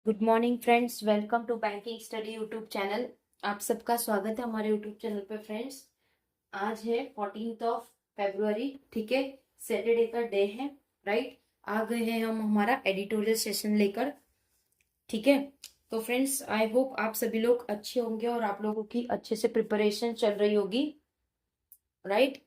Good morning friends, welcome to banking study YouTube channel. आप सबका स्वागत है हमारे यूट्यूब चैनल पे फ्रेंड्स। आज है 14 फरवरी, ठीक है, सैटरडे का डे है, राइट। आ गए हैं हम हमारा एडिटोरियल सेशन लेकर, ठीक है। तो फ्रेंड्स, आई होप आप सभी लोग अच्छे होंगे और आप लोगों की अच्छे से प्रिपरेशन चल रही होगी, राइट।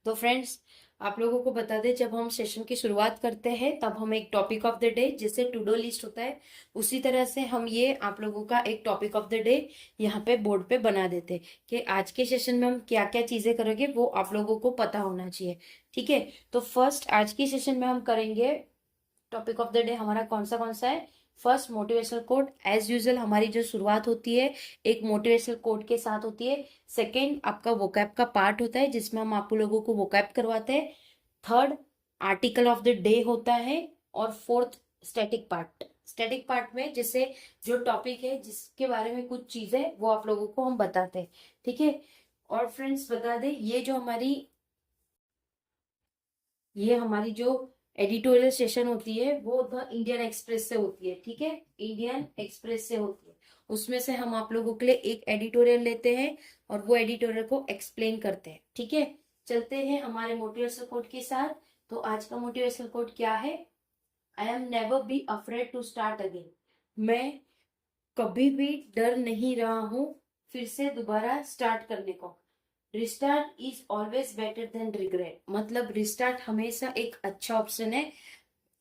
तो फ्रेंड्स, आप लोगों को बता दें, जब हम सेशन की शुरुआत करते हैं तब हम एक टॉपिक ऑफ द डे, जैसे टू डू लिस्ट होता है उसी तरह से हम ये आप लोगों का एक टॉपिक ऑफ द डे यहाँ पे बोर्ड पे बना देते हैं कि आज के सेशन में हम क्या क्या चीजें करेंगे वो आप लोगों को पता होना चाहिए, ठीक है। तो फर्स्ट, आज की सेशन में हम करेंगे, टॉपिक ऑफ द डे हमारा कौन सा है। First, motivational quote. As usual हमारी जो शुरुआत होती है एक मोटिवेशनल कोट के साथ होती है। सेकंड, आपका वोकैब का पार्ट होता है जिसमें हम आप लोगों को वोकैब करवाते हैं। Third, article of the day होता है। और fourth, static part. Static part में जैसे जो टॉपिक है जिसके बारे में कुछ चीजें वो आप लोगों को हम बताते हैं, ठीक है। और फ्रेंड्स, बता दें, ये हमारी जो एडिटोरियल सेशन होती है वो द इंडियन एक्सप्रेस से होती है, ठीक है, इंडियन एक्सप्रेस से होती है। उसमें से हम आप लोगों के लिए एक एडिटोरियल लेते हैं और वो एडिटोरियल को एक्सप्लेन करते हैं, ठीक है। चलते हैं हमारे मोटिवेशनल कोट के साथ। तो आज का मोटिवेशनल कोट क्या है? I am never be afraid to start again. मैं कभी भी डर नहीं रहा हूं फिर से दोबारा स्टार्ट करने को। Restart is always better than regret. मतलब रिस्टार्ट हमेशा एक अच्छा ऑप्शन है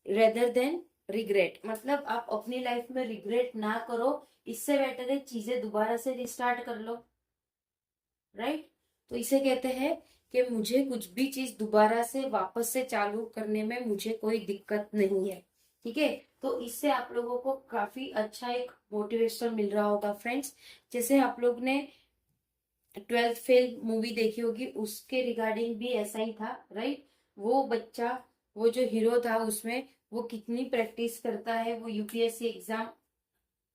रेदर देन रिग्रेट। मतलब आप अपनी लाइफ में रिग्रेट ना करो, इससे बेटर है चीजें दोबारा से रिस्टार्ट कर लो, राइट। तो इसे कहते हैं कि मुझे कुछ भी चीज दोबारा से वापस से चालू करने में मुझे कोई दिक्कत नहीं है, ठीक है। तो इससे आप लोगों को काफी अच्छा एक मोटिवेशन मिल रहा होगा फ्रेंड्स। जैसे आप लोग ने 12th फेल मूवी देखी होगी, उसके रिगार्डिंग भी ऐसा ही था, राइट। वो बच्चा, वो जो हीरो था उसमें, वो कितनी प्रैक्टिस करता है वो यूपीएससी एग्जाम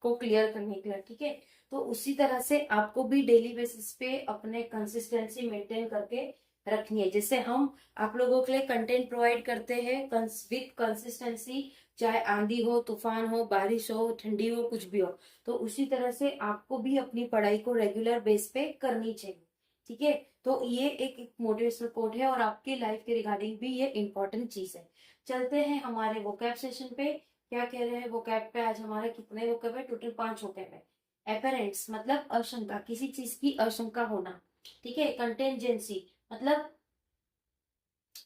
को क्लियर करने के लिए, ठीक है। तो उसी तरह से आपको भी डेली बेसिस पे अपने कंसिस्टेंसी मेंटेन करके रखनी है। जैसे हम आप लोगों के लिए कंटेंट प्रोवाइड करते हैं विथ कंसिस्टेंसी, चाहे आंधी हो, तूफान हो, बारिश हो, ठंडी हो, कुछ भी हो, तो उसी तरह से आपको भी अपनी पढ़ाई को रेगुलर बेस पे करनी चाहिए, ठीक है। तो ये एक मोटिवेशनल कोट है और आपकी लाइफ के रिगार्डिंग भी ये इंपॉर्टेंट चीज है। चलते हैं हमारे वोकैब सेशन पे। क्या कह रहे हैं वोकैब पे? आज हमारे कितने वोकैब है? टोटल 5 वोकैब है। एपेरेंट्स मतलब आशंका, किसी चीज की आशंका होना, ठीक है। कंटेंजेंसी मतलब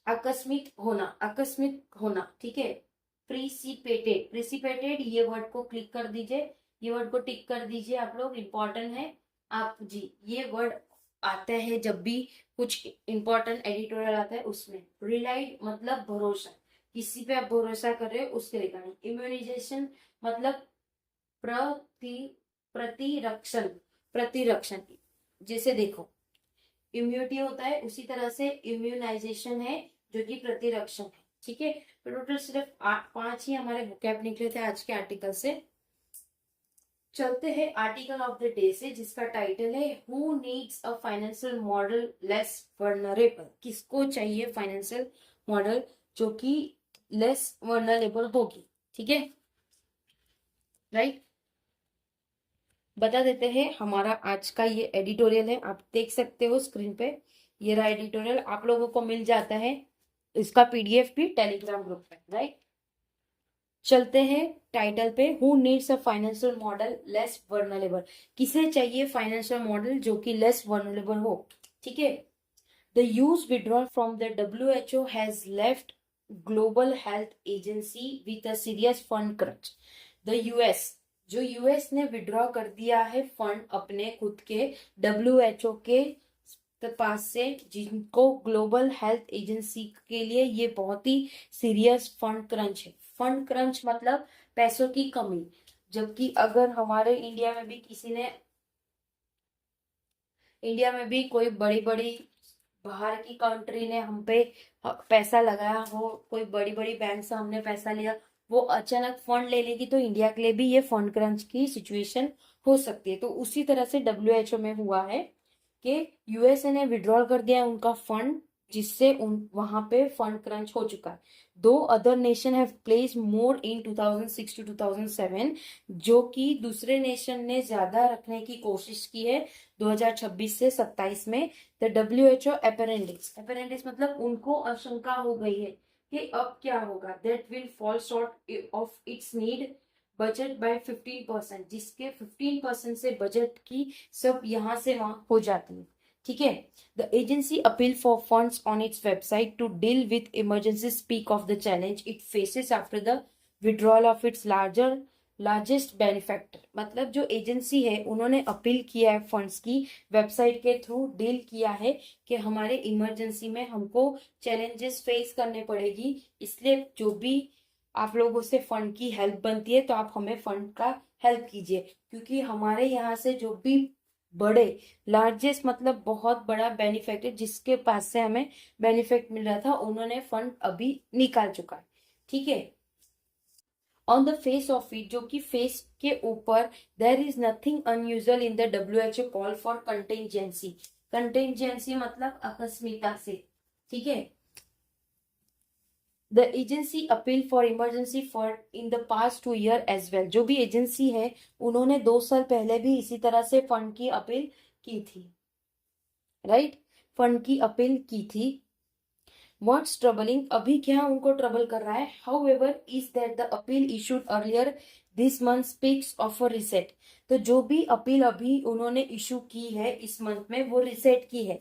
आकस्मिक होना, ठीक है। प्रीसिपेटेड, ये वर्ड को क्लिक कर दीजिए, ये वर्ड को टिक कर दीजिए, आप लोग, इंपॉर्टेंट है। आप जी, ये वर्ड आता है जब भी कुछ इंपॉर्टेंट एडिटोरियल आता है उसमें। रिलाइड मतलब भरोसा, किसी पे आप भरोसा कर रहे हो उसके रिगार्डिंग। इम्यूनाइजेशन मतलब प्रति प्रतिरक्षण, प्रतिरक्षण। जैसे देखो, इम्यूनिटी होता है उसी तरह से इम्यूनाइजेशन है जो कि प्रतिरक्षण है, ठीक है। तो टोटल सिर्फ 5 ही हमारे वोकैब निकले थे आज के आर्टिकल से। चलते हैं आर्टिकल ऑफ द डे से, जिसका टाइटल है who needs a financial model less vulnerable. किसको चाहिए फाइनेंशियल मॉडल जो कि लेस वर्नरेबल होगी, ठीक है, राइट। बता देते हैं, हमारा आज का ये एडिटोरियल है, आप देख सकते हो स्क्रीन पे। ये रहा एडिटोरियल, आप लोगों को मिल जाता है इसका पीडीएफ भी टेलीग्राम ग्रुप पे, राइट। चलते हैं टाइटल पे। Who needs a financial model less vulnerable. किसे चाहिए फाइनेंशियल मॉडल जो कि लेस वर्नरेबल हो, ठीक है। The use withdrawal from the WHO has left global health agency with a serious fund crunch. The US, जो यूएस ने विड्रॉ कर दिया है फंड अपने खुद के WHO के पास से, जिनको ग्लोबल हेल्थ एजेंसी के लिए ये बहुत ही सीरियस फंड क्रंच है। फंड क्रंच मतलब पैसों की कमी। जबकि अगर हमारे इंडिया में भी कोई बड़ी बड़ी बाहर की कंट्री ने हम पे पैसा लगाया हो, कोई बड़ी बड़ी बैंक से हमने पैसा लिया, वो अचानक फंड ले लेगी तो इंडिया के लिए भी ये फंड क्रंच की सिचुएशन हो सकती है। तो उसी तरह से WHO में हुआ है कि यूएसए ने विड्रॉल कर दिया है उनका फंड जिससे उन वहां पे फंड क्रंच हो चुका है। Two other nation have place more in 2006 to 2007, जो कि दूसरे नेशन ने ज्यादा रखने की कोशिश की है 2026 से 27 में। द WHO अपेरेंडिक्स मतलब उनको आशंका हो गई है कि अब क्या होगा, that will fall short of its need budget by 15%, जिसके 15% से बजट की सब यहाँ से वहां हो जाती है। ठीक है। The agency appealed for funds on its website to deal with emergencies peak of the challenge it faces after the withdrawal of its largest benefactor। मतलब जो एजेंसी है उन्होंने अपील किया है फंड्स की, वेबसाइट के थ्रू डील किया है कि हमारे इमरजेंसी में हमको चैलेंजेस फेस करने पड़ेगी, इसलिए जो भी आप लोगों से फंड की हेल्प बनती है तो आप हमें फंड का हेल्प कीजिए, क्योंकि हमारे यहाँ से जो भी बड़े लार्जेस्ट मतलब बहुत बड़ा बेनिफिट है जिसके पास से हमें बेनिफिट मिल रहा था, उन्होंने फंड अभी निकाल चुका है। ठीक है। On the face of it, जो कि फेस के ऊपर, there is nothing unusual in the WHO call for contingency. Contingency मतलब आकस्मिकता से। ठीक है। The agency appeal for emergency fund in the past 2 year as well. जो भी एजेंसी है उन्होंने 2 साल पहले भी इसी तरह से फंड की अपील की थी, राइट। फंड की अपील की थी। व्हाट्स ट्रबलिंग, अभी क्या उनको ट्रबल कर रहा है, how ever is that the appeal issued earlier this month speaks of a reset. तो जो भी अपील अभी उन्होंने इशू की है इस मंथ में वो रिसेट की है।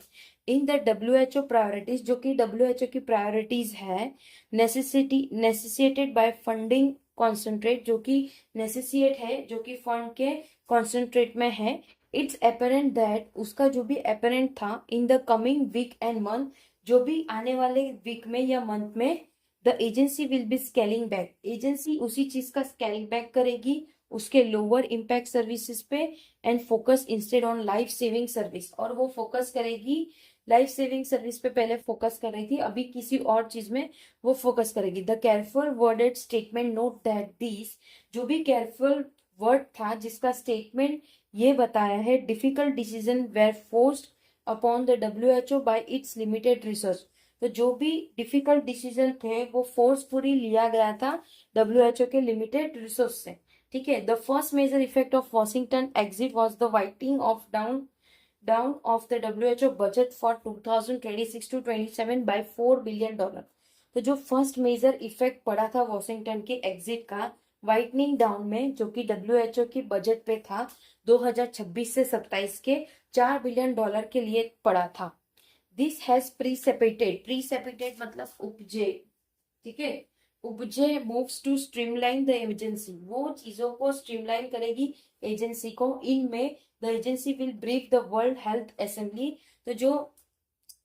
इन द WHO प्रायोरिटीज, जो कि WHO की प्रायोरिटीज है, नेसेसिटेड बाय फंडिंग कॉन्सेंट्रेट, जो कि नेसेसिएट है, जो कि फंड के कॉन्सेंट्रेट में है। इट्स अपेरेंट दैट, उसका जो भी अपेरेंट था, in the coming week and month, जो भी आने वाले वीक में या मंथ में, the agency will be scaling back. Agency उसी चीज का स्केलिंग बैक करेगी उसके लोअर इम्पैक्ट सर्विसेज पे and focus instead on life saving service. और वो फोकस करेगी लाइफ सेविंग सर्विस पे, पहले फोकस कर रही थी, अभी किसी और चीज में वो फोकस करेगी। The careful worded statement note that this, जो भी केयरफुल वर्ड था जिसका स्टेटमेंट ये बताया है, difficult decision were forced upon the WHO by its limited resource. तो जो भी डिफिकल्ट डिसीजन थे वो फोर्सफुली लिया गया था WHO के लिमिटेड रिसोर्स से। ठीक है। The first major effect of Washington exit was the whiting of down of the WHO budget for 2026 to 27 by $4 billion। तो जो फर्स्ट मेजर इफेक्ट पड़ा था वॉशिंगटन के एग्जिट का वाइटनिंग डाउन में, जो कि WHO की बजट पे था 2026 से 27 के $4 बिलियन के लिए पड़ा था। दिस हैज प्रीसेपिटेड मतलब उपजे। ठीक है। उपजे moves to streamline the agency, वो चीजों को स्ट्रीमलाइन करेगी एजेंसी को। इनमें the agency will brief the World Health Assembly, तो जो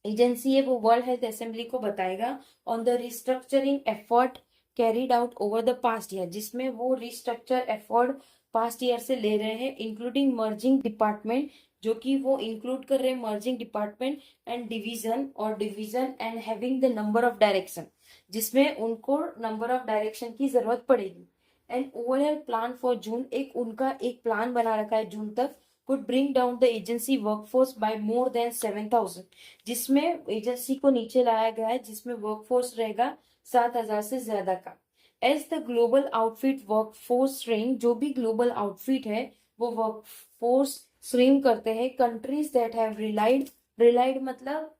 एजेंसी है वो वर्ल्ड हेल्थ असेंबली को बताएगा on the restructuring effort carried out over the past year, जिसमें वो रिस्ट्रक्चर एफर्ट पास्ट ईयर से ले रहे हैं, इंक्लूडिंग मर्जिंग डिपार्टमेंट, जो कि वो इंक्लूड कर रहे हैं merging department and division and having the number of direction, जिसमें उनको नंबर ऑफ डायरेक्शन की जरूरत पड़ेगी। एंड ओवरऑल प्लान फॉर जून, एक उनका एक प्लान बना रखा है जून तक, could bring down the agency workforce by more than 7,000, जिसमें एजेंसी को नीचे लाया गया है, जिसमें वर्कफोर्स रहेगा 7,000 से ज्यादा का। As the global outfit workforce shrink, जो भी ग्लोबल आउटफिट है वो वर्कफोर्स श्रिंक करते हैं। कंट्रीज दैट हैव रिलाइड मतलब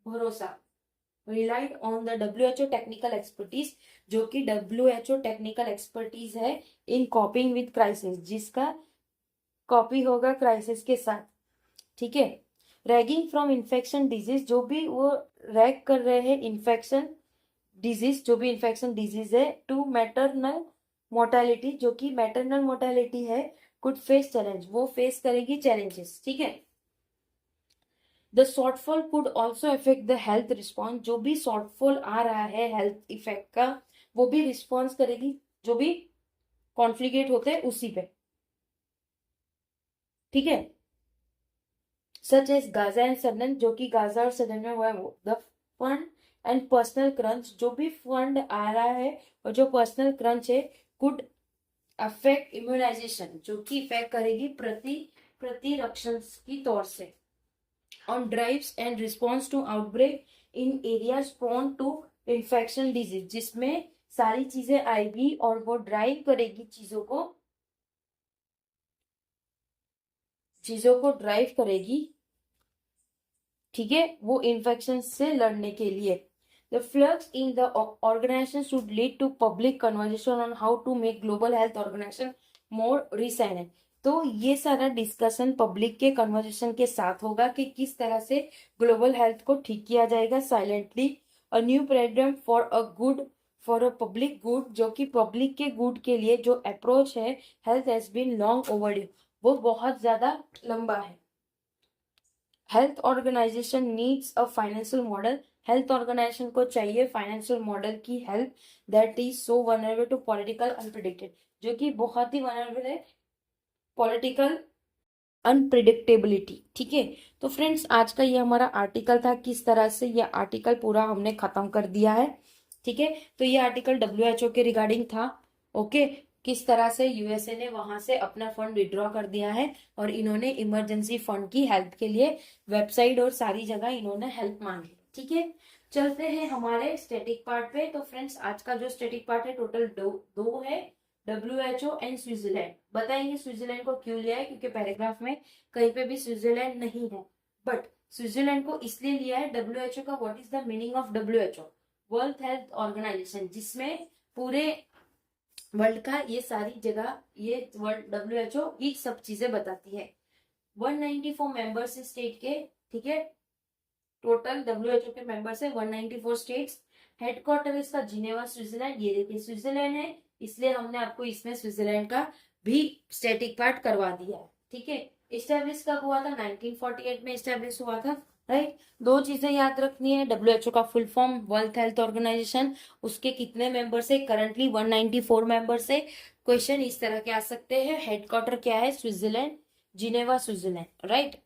भरोसा, relied on the WHO technical expertise, जो कि WHO टेक्निकल एक्सपर्टीज है इन कॉपिंग विद क्राइसिस, जिसका कॉपी होगा क्राइसिस के साथ। ठीक है। रैगिंग फ्रॉम इन्फेक्शन डिजीज, जो भी वो रैग कर रहे हैं इन्फेक्शन डिजीज, जो भी इन्फेक्शन डिजीज है, टू मैटरनल मोर्टेलिटी, जो कि मैटरनल मोर्टेलिटी है, कुड फेस चैलेंज, वो फेस करेगी चैलेंजेस। ठीक है। The shortfall could also affect the health response, जो भी शॉर्टफॉल आ रहा है हेल्थ इफेक्ट का वो भी रिस्पॉन्स करेगी, जो भी कॉन्फ्लिगेट होते हैं उसी पे। ठीक है। सच एज गाजा एंड सदन, जो कि गाजा और सदन में हुआ है वो। The fund and personal crunch, जो भी फंड आ रहा है और जो पर्सनल क्रंच है, कुड अफेक्ट इम्यूनाइजेशन, जो कि इफेक्ट करेगी प्रतिरक्षण की तौर से। On drives and response to outbreak in areas prone to infection disease, जिसमें सारी चीजें आएगी और वो ड्राइव करेगी चीजों को ड्राइव करेगी, ठीक है, वो इन्फेक्शन से लड़ने के लिए। The flux in the organisation should lead to public conversation on how to make global health organisation more resilient. तो ये सारा डिस्कशन पब्लिक के कन्वर्सेशन के साथ होगा कि किस तरह से ग्लोबल हेल्थ को ठीक किया जाएगा silently. A new paradigm for a public good, जो कि पब्लिक के गुड के लिए जो अप्रोच है, health has been long overdue, वो बहुत ज्यादा लंबा है। Health organisation needs a financial model, health organisation को चाहिए फाइनेंशियल मॉडल की help that is so vulnerable to political unpredicted, जो कि बहुत ही वनरेबल है पॉलिटिकल अनप्रिडिक्टेबिलिटी, ठीक है। तो फ्रेंड्स, आज का ये हमारा आर्टिकल था, किस तरह से ये आर्टिकल पूरा हमने खत्म कर दिया है, ठीक है। तो ये आर्टिकल WHO के रिगार्डिंग था, ओके। किस तरह से USA ने वहां से अपना फंड विड्रॉ कर दिया है और इन्होंने इमरजेंसी फंड की हेल्प के लिए वेबसाइट और सारी जगह इन्होंने हेल्प मांगी, ठीक है। चलते हैं हमारे स्टैटिक पार्ट पे। तो फ्रेंड्स, आज का जो स्टैटिक पार्ट है टोटल दो है, WHO एंड स्विट्जरलैंड। बताएंगे स्विट्जरलैंड को क्यों लिया है, क्योंकि पैराग्राफ में कहीं पे भी स्विट्जरलैंड नहीं है, बट स्विट्जरलैंड को इसलिए लिया है। WHO का what is the meaning of WHO, World Health Organisation, जिसमें पूरे वर्ल्ड का ये सारी जगह, ये वर्ल्ड WHO ये सब चीजें बताती है। 194 मेंबर्स स्टेट के, ठीक है, टोटल WHO के मेंबर्स है 194 स्टेट्स। हेडक्वार्टर इसका जिनेवा स्विट्जरलैंड, ये देखिए स्विट्जरलैंड है, इसलिए हमने आपको इसमें स्विट्जरलैंड का भी स्टैटिक पार्ट करवा दिया है, ठीक है। इस्टेब्लिश कब हुआ था, 1948 में इस्टेब्लिश हुआ था, राइट। दो चीजें याद रखनी है, WHO का full form World Health Organisation, उसके कितने मेंबर्स है, करंटली 194 मेंबर्स है। क्वेश्चन इस तरह के आ सकते हैं, हेडक्वार्टर क्या है, Switzerland, Geneva Switzerland, right,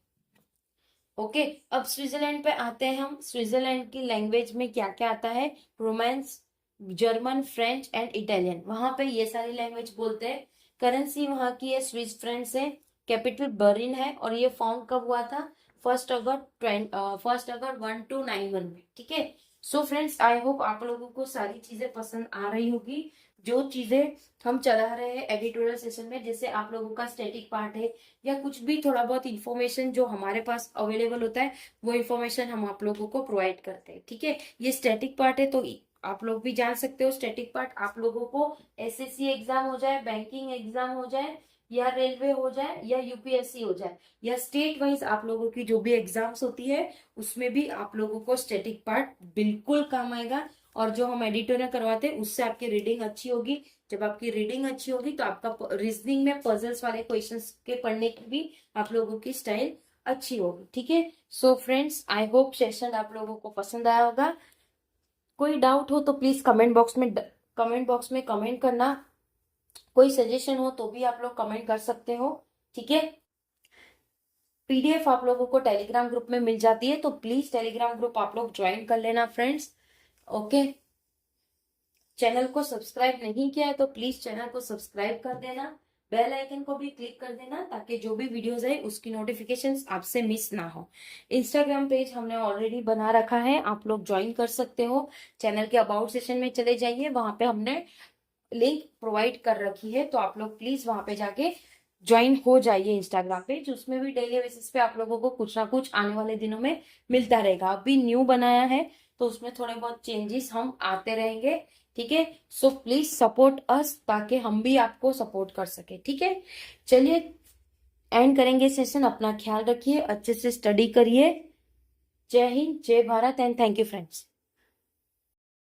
okay. अब स्विट्जरलैंड पे आते हैं हम। स्विट्जरलैंड की लैंग्वेज में क्या क्या आता है, romance, German, French and Italian, वहां पे ये सारी लैंग्वेज बोलते हैं। करेंसी वहां की है स्विस फ्रैंक है, कैपिटल बर्लिन है, और ये फाउंड कब हुआ था, 1 अगस्त 1291 में, ठीक है। सो फ्रेंड्स, आई होप आप लोगों को सारी चीजें पसंद आ रही होगी। जो चीजें हम चला रहे हैं एडिटोरियल सेशन में, जैसे आप लोगों का स्टैटिक पार्ट है या कुछ भी थोड़ा बहुत इन्फॉर्मेशन जो हमारे पास अवेलेबल होता है, वो इन्फॉर्मेशन हम आप लोगों को प्रोवाइड करते हैं, ठीक है। ये स्टैटिक पार्ट है, तो आप लोग भी जान सकते हो स्टैटिक पार्ट आप लोगों को SSC एग्जाम हो जाए, बैंकिंग एग्जाम हो जाए, या रेलवे हो जाए, या UPSC हो जाए, या स्टेट वाइज आप लोगों की जो भी एग्जाम्स होती है, उसमें भी आप लोगों को स्टैटिक पार्ट बिल्कुल काम आएगा। और जो हम एडिटोरियल करवाते हैं उससे आपकी रीडिंग अच्छी होगी। जब आपकी रीडिंग अच्छी होगी तो आपका रीजनिंग में पजल्स वाले क्वेश्चंस के पढ़ने की भी आप लोगों की स्टाइल अच्छी होगी, ठीक है। So friends, I hope session आप लोगों को पसंद आया होगा। कोई डाउट हो तो प्लीज कमेंट बॉक्स में कमेंट करना। कोई सजेशन हो तो भी आप लोग कमेंट कर सकते हो, ठीक है। PDF आप लोगों को टेलीग्राम ग्रुप में मिल जाती है, तो प्लीज टेलीग्राम ग्रुप आप लोग ज्वाइन कर लेना फ्रेंड्स, ओके। चैनल को सब्सक्राइब नहीं किया है तो प्लीज चैनल को सब्सक्राइब कर देना, बेल आइकन को भी क्लिक कर देना, ताकि जो भी वीडियोस है उसकी नोटिफिकेशंस आपसे मिस ना हो। इंस्टाग्राम पेज हमने ऑलरेडी बना रखा है, आप लोग ज्वाइन कर सकते हो। चैनल के अबाउट सेशन में चले जाइए, वहां पे हमने लिंक प्रोवाइड कर रखी है, तो आप लोग प्लीज वहां पे जाके ज्वाइन हो जाइए इंस्टाग्राम पेज। उसमें भी डेली बेसिस पे आप लोगों को कुछ ना कुछ आने वाले दिनों में मिलता रहेगा। अभी न्यू बनाया है तो उसमें थोड़े बहुत चेंजेस हम आते रहेंगे, ठीक है। सो प्लीज सपोर्ट अस, ताकि हम भी आपको सपोर्ट कर सके, ठीक है। चलिए एंड करेंगे सेशन, अपना ख्याल रखिए, अच्छे से स्टडी करिए। जय हिंद, जय Bharat and thank you friends.